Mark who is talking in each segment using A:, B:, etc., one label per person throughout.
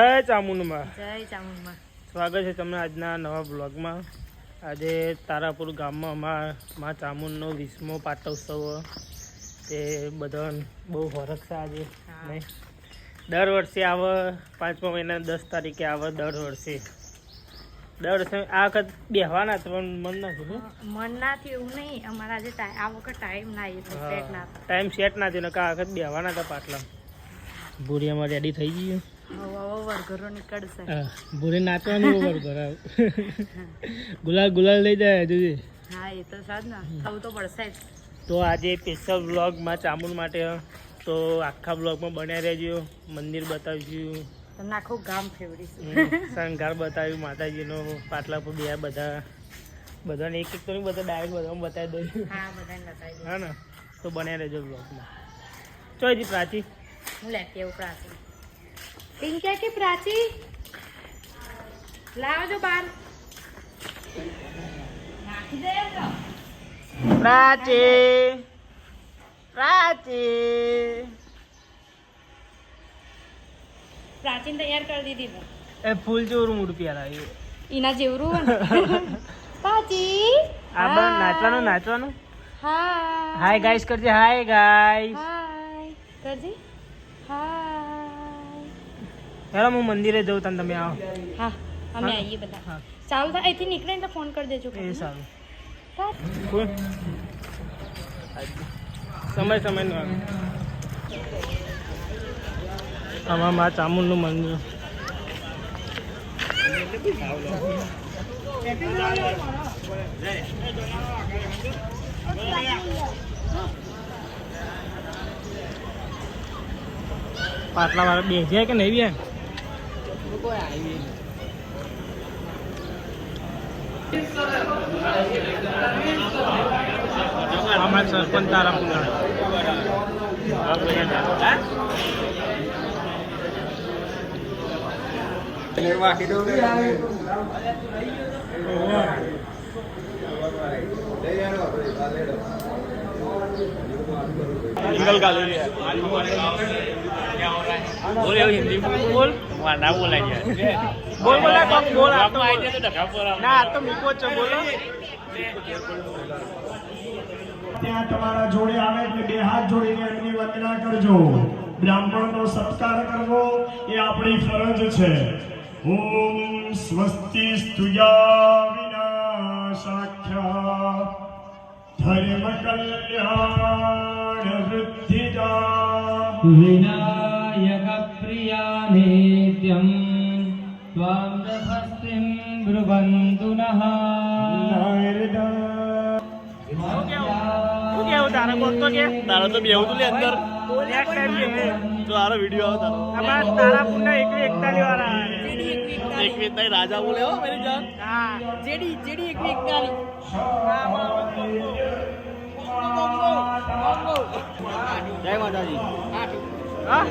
A: જય ચામુંડમાં.
B: જય ચામુંડમાં.
A: સ્વાગત છે તમને આજના નવા બ્લોગમાં. આજે તારાપુર ગામમાં મા ચામુંડનો 20મો પાટોત્સવ તે બધા બહુ હરખ છે આજે. નહીં દર વર્ષે આવે 5મા મહિના 10 તારીખે આવે દર વર્ષે. આ વખત બેહવાના પણ મન નથી.
B: મન નાથી એવું નહીં, અમારા આજે આ વખત ટાઈમ ના સેટ ના
A: ટાઈમ સેટ ના થયો ને આ વખત બેહવાના હતા પાટલા. ભૂરી અમારે રેડી થઈ ગઈ.
B: વરઘરો નીકળશે.
A: ભૂરી નાચવાની વરઘર ગુલાલ લઈ જાય હજુ.
B: હા એ તો સાદ ના થવું તો પડશે જ.
A: તો આજે સ્પેશિયલ બ્લોગમાં ચામુંડ માટે તો આખા બ્લોગમાં બન્યા રહેજો. મંદિર બતાવીશું,
B: તમને આખું ગામ ફેવરીશું,
A: શણગાર બતાવ્યું માતાજીનો, પાટલા પર બે બધાને એક તો નહીં, બધા ડાયરેક્ટ બધામાં બતાવી દઉં.
B: હા બધાને બતાવી દઉં.
A: હા ને, તો બન્યા રહેજો બ્લોગમાં. ચોઈજી પ્રાચી
B: હું લેતી આવું. પ્રાચી પિંક્યા કે પ્રાચી લાવજો બાર નાખી દે. પ્રાચીન તૈયાર કરી દીધી મેં.
A: એ ફૂલ જેવું મૂડ પ્યારા
B: એના જેવરું પ્રાચી.
A: નાચવાનું. હાય ગાઈસ કરજે. હાય ગાઈસ
B: કરજે. હાય.
A: હેલો હું મંદિરે જઉં તને તમે આવો.
B: હા અમે આવીએ બધા. હા ચાલુ થાય અહીંથી નીકળે તો ફોન કરી દેજો.
A: એ સારું. સમય નો આમાં મા ચામુંડનું મંદિર. પાટલા વાળા બે જાય કે નહીં બે? આમાં સરપંચ તારાપુર हिंदी बोल ना बोला बोल ना तो मीको बोलो.
C: ત્યાં તમારા જોડે આવે એટલે બે હાથ જોડીને એમની વંદના કરજો. બ્રાહ્મણનો સત્કાર કરવો એ આપણી ફરજ છે. ઓમ સ્વસ્તિ સ્તુયા વિનાશાખ્યા ધર્મ કલ્યાણ વૃદ્ધિદા વિનાયક પ્રિયાનેત્યમ ત્વામ દભસ્તિમ બ્રુવંતુ નઃ
A: તારો તો બેવું તું અંદર તો તારો વિડીયો આવે તારાપુર ના 141 વાળા 141 રાજા બોલે હો મેરી જાન. હા જેડી 141. જય માતાજી. હા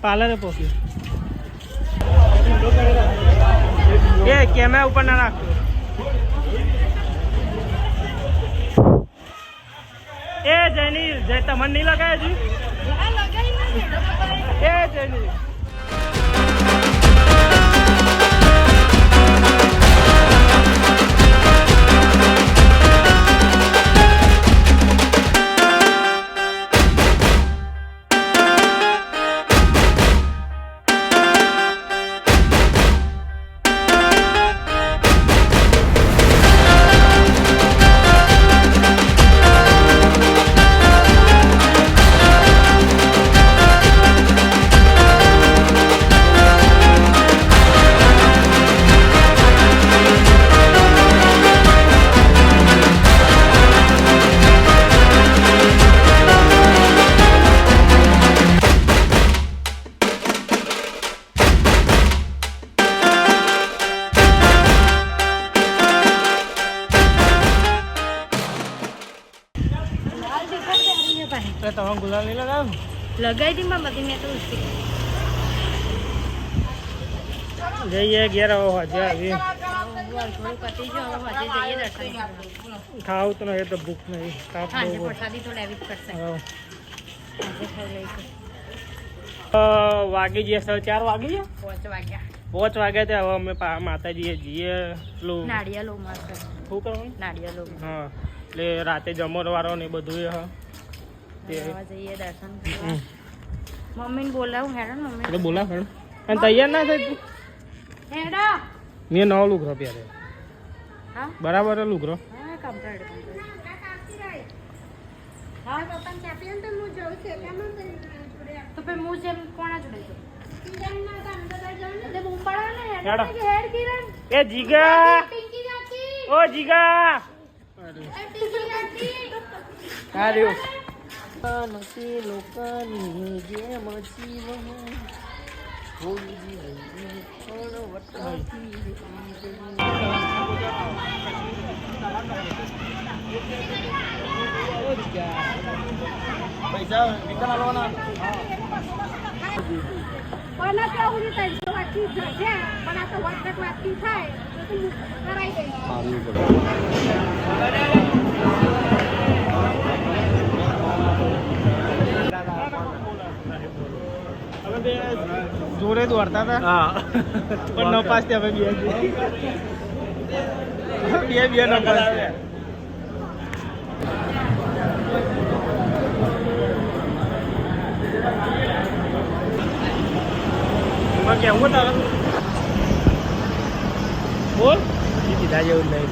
A: પાર્લર પોકી એ કેમેરા ઉપર ના રાખો. એ જયની જય તમને નહીં લગાય હજી. એ જયની ગુલાલ નહીં લગાવ
B: લગાવી દી માં બધી મેં તો
A: જઈએ ઘેર આવો હજે આવી
B: થોડું પતી ગયું હવે હજે જઈએ દર્શન
A: ખાવું તો નહીં તો ભૂખ નહીં તાપ
B: સાંજે
A: બહુ
B: પ્રસાદી તો લેવી જ પડશે
A: હા.
B: સાંજે ખાઈ લઈશું
A: વાગી જઈએ 4 વાગી ગયા
B: 5 વાગ્યા
A: 5 વાગ્યા તે હવે અમે માતાજીએ જઈએ પેલું
B: નાળિયેલો માં
A: શું કરવાનું
B: નાળિયેલો
A: હા એટલે રાતે જમણવારો ને બધું એ હા તે
B: જઈએ દર્શન કરવા મમ્મીને બોલાવું હેડો મમ્મી
A: એટલે બોલા ખરું અને તૈયાર ના થઈ તું
B: હેડો
A: મેં નવો લુગરો પહેર્યો
B: હા
A: બરાબર હે લુગરો
B: હા કમ્પ્લીટ હા પપ્પા ચાપીને તો હું જોઉં છે કેમ તો પે હું જેમ કોના જોડે છું કિરણ ના અંદર જાવ ને બૂમ પાડો ને
A: હેડો.
B: હેડ કિરણ
A: એ જીગા
B: પિંકી જાતી
A: ઓ જીગા
B: પિંકી જાતી
A: હાર્યો નથી લોકોની જે મચી પૈસા વિકન આલવાના
B: પણ કેવું નહીં થાય જો વાતચીત છે પણ આ તો વખત વાતચીત થાય તો તું કરાઈ દે
A: જોડે દોડતા હતા પણ ન પાસ થયા બે ન પાસ થયા કેવું તારે બોલ કીધા જેવું નહીં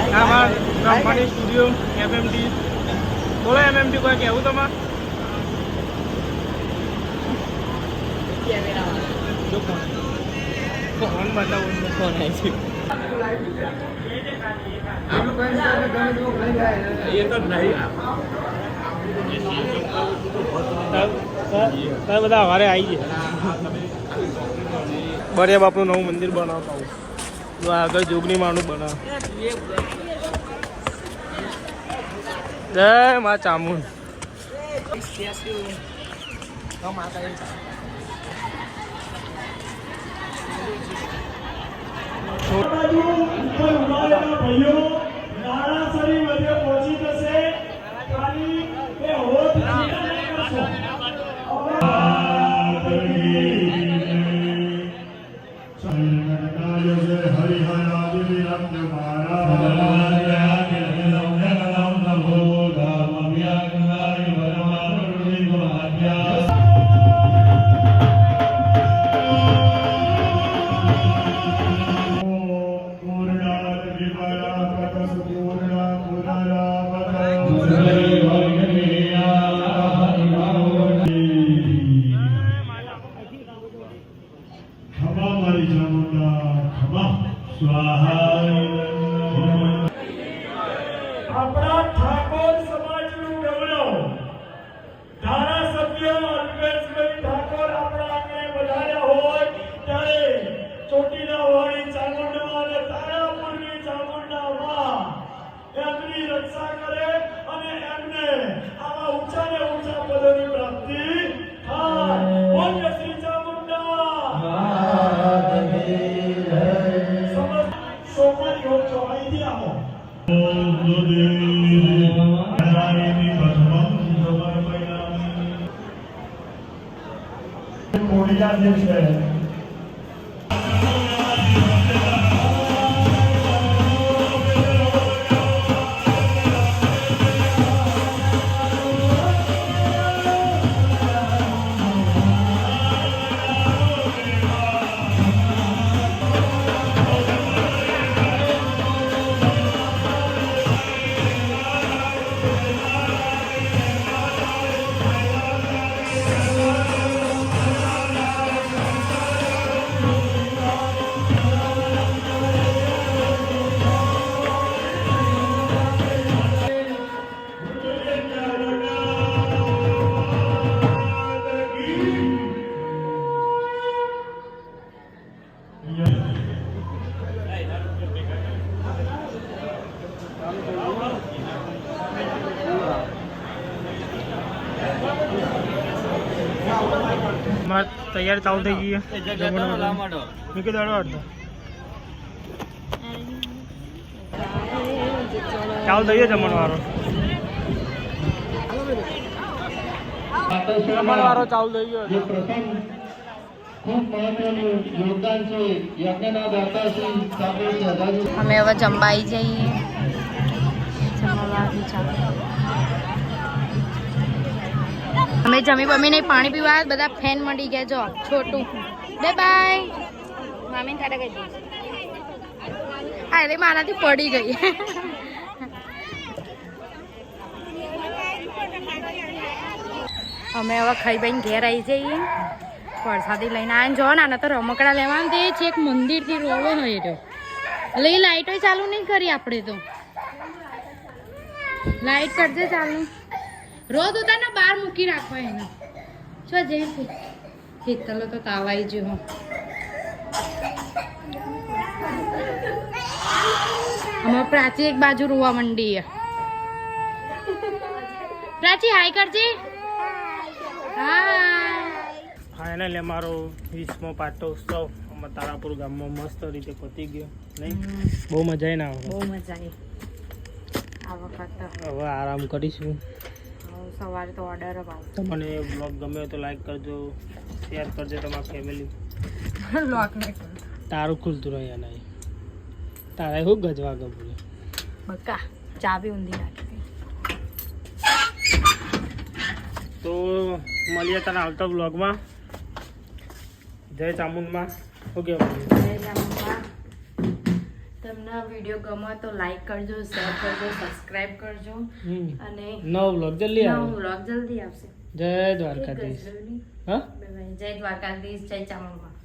A: થાય કંપની સ્ટુડિયો એમએમટી બોલો એમએમટી કોઈ કેવું તમારે ફોન બતાવો ફોન આવી છે એ તો નહીં બધા અમારે આવી જાય બરિયા બાપનું નવું મંદિર બનાવતા હું આગળ જોગની માનું બનાવ જય મા ચામુંડ
C: ભાઈઓ નાણાસરી મધ્ય પહોંચી જશે ખાલી એ હોત કરશો આપણા ઠાકોર સમાજનું ગૌરવ ધારાસભ્ય અલ્પેશભાઈ ઠાકોર આપણા આંગણે વધાર્યા હોય ત્યારે ચોટીલા વાળી ચામુંડા અને તારાપુરની ચામુંડામાં એમની રક્ષા કરે અને એમને આવા ઊંચા ને ઊંચા પદોની પ્રાપ્તિ થાય બોલ શ્રી ચામુંડા સોમવારી હોત ચોવાઈથી આવો કોડિયા જે છે
A: તૈયાર ચાલુ થઈ ગઈ મૂકી દાડો અડધો ચાલુ થઈ ગયો જમણવારો જમણવારો ચાલુ થઈ ગયો
D: અમે હવે જમવા આવી જઈએ અમે જમી બમીને પાણી પીવા બધા ફેન મળી ગયા જો છોટું બાય બાય મામી ખાતે ગઈ હા એટલે મારાથી પડી ગઈ અમે હવે ખાઈ બઈને ઘેર આવી જઈએ પ્રસાદી લઈને આવીને જો ને તો રમકડા લેવાનું તે છે એક મંદિરથી રોડો હોય તો એટલે એ લાઈટો ચાલુ નહીં કરી આપણે તો લાઈટ કરજે ચાલુ રોજ ઉતારને બહાર મૂકી રાખો એને જો જે હેતલો તો તાવાઈ ગયો અમે પ્રાચી એક બાજુ રોવા મંડી પ્રાચી હાય કરજે
A: હા એને લે મારો 20મો પાટોત્સવ અમારા તારાપુર ગામમાં મસ્ત રીતે પતી ગયો નહીં બહુ મજા આવી ને આવે
D: બહુ મજા આવી આ વખત
A: હવે આરામ કરીશું
D: સવારે તો ઓર્ડર અપાવ
A: તમને બ્લોગ ગમે તો લાઈક કરજો શેર કરજો તમારા ફેમિલી
D: લોક ને
A: તારું ખુલતું રહે નહીં તારા શું ગજવા ગભરે
D: બકા ચા બી ઊંધી નાખી
A: તો મળીએ તને આવતા બ્લોગમાં જય ચામુંડમાં ઓકે
D: તમને વિડીયો ગમે તો લાઈક કરજો શેર કરજો સબસ્ક્રાઇબ કરજો અને
A: નવો બ્લોગ જલ્દી
D: નવો
A: આવે
D: વ્લોગ જલ્દી આવશે
A: જય દ્વારકાધીશ હા
D: જય દ્વારકાધીશ જય ચામુંડમાં